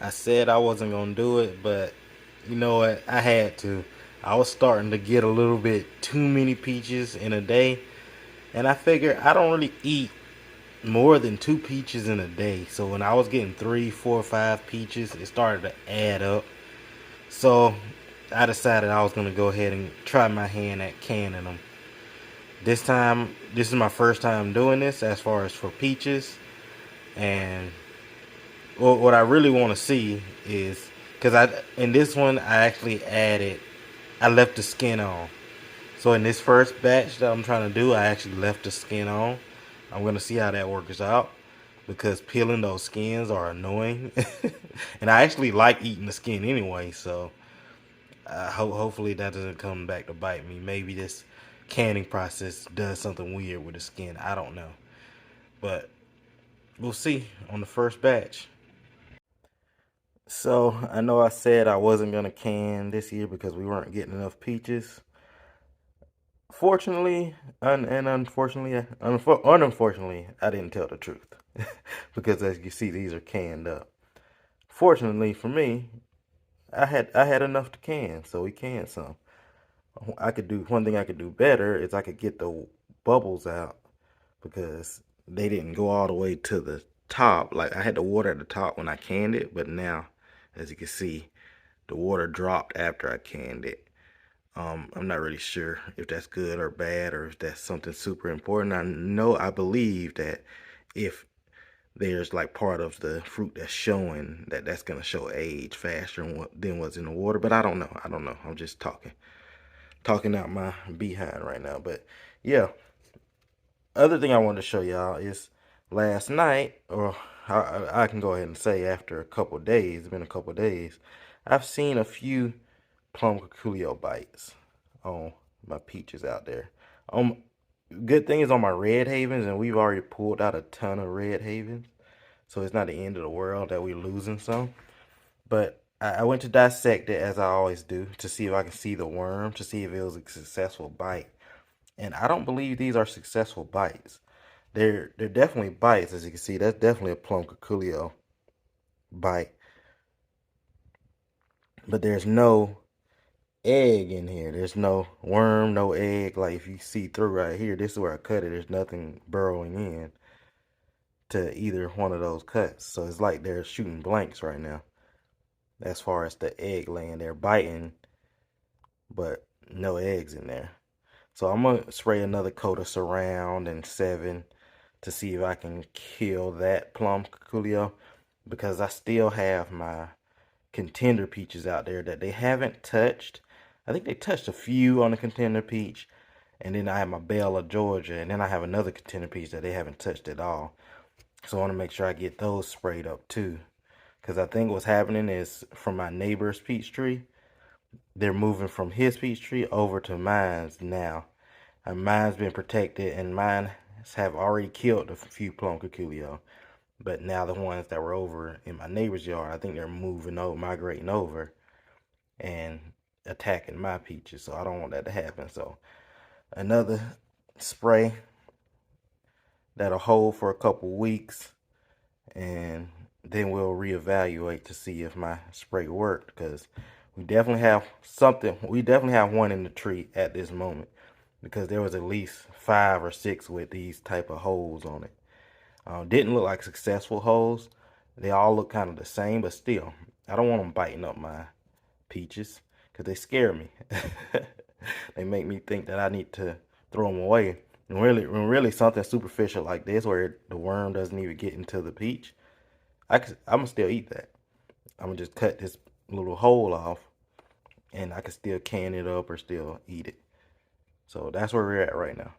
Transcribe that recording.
I said I wasn't gonna do it, but you know what? I had to. I was starting to get a little bit too many peaches in a day, and I figured I don't really eat more than 2 peaches in a day. So when I was getting 3, 4, 5 peaches, it started to add up. So I decided I was gonna go ahead and try my hand at canning them. This time, this is my first time doing this as far as for peaches, and what I really want to see is because I in this one I actually added, I left the skin on. So in this first batch that I'm trying to do, I actually left the skin on. I'm gonna see how that works out because peeling those skins are annoying, and I actually like eating the skin anyway. So hopefully that doesn't come back to bite me. Maybe this canning process does something weird with the skin. I don't know, but we'll see on the first batch. So I know I said I wasn't gonna can this year because we weren't getting enough peaches. Fortunately, and unfortunately, unfortunately, I didn't tell the truth because as you see, these are canned up. Fortunately for me, I had enough to can, so we canned some. I could do one thing I could do better is I could get the bubbles out because they didn't go all the way to the top. Like I had the water at the top when I canned it, but now, as you can see, the water dropped after I canned it. I'm not really sure if that's good or bad or if that's something super important. I believe that if there's like part of the fruit that's showing that's gonna show age faster than what's in the water, but I don't know. I don't know. I'm just talking out my behind right now. But yeah, other thing I wanted to show y'all is last night, or I can go ahead and say after a couple days, it's been a couple days, I've seen a few plum cuculio bites on my peaches out there. Good thing is on my red havens, and we've already pulled out a ton of red havens, so it's not the end of the world that we're losing some. But I went to dissect it as I always do to see if I can see the worm, to see if it was a successful bite. And I don't believe these are successful bites. They're definitely bites, as you can see. That's definitely a plum cuculio bite, but there's no egg in here. There's no worm, no egg. Like if you see through right here, this is where I cut it. There's nothing burrowing in to either one of those cuts. So it's like they're shooting blanks right now as far as the egg laying. They're biting, but no eggs in there. So I'm gonna spray another coat of Surround and 7 to see if I can kill that plum cuculio because I still have my contender peaches out there that they haven't touched. I think they touched a few on the contender peach, and then I have my Belle of Georgia, and then I have another contender peach that they haven't touched at all. So I want to make sure I get those sprayed up too, because I think what's happening is from my neighbor's peach tree, they're moving from his peach tree over to mine's now, and mine's been protected, and mine have already killed a few plum cuculio. But now the ones that were over in my neighbor's yard, I think they're moving over, migrating over, and attacking my peaches. So I don't want that to happen. So another spray that'll hold for a couple weeks, and then we'll reevaluate to see if my spray worked. Because we definitely have something. We definitely have one in the tree at this moment because there was at least 5 or 6 with these type of holes on it. Didn't look like successful holes. They all look kind of the same, but still, I don't want them biting up my peaches because they scare me. They make me think that I need to throw them away. And really something superficial like this where the worm doesn't even get into the peach, I'm gonna still eat that. I'm gonna just cut this little hole off and I can still can it up or still eat it. So that's where we're at right now.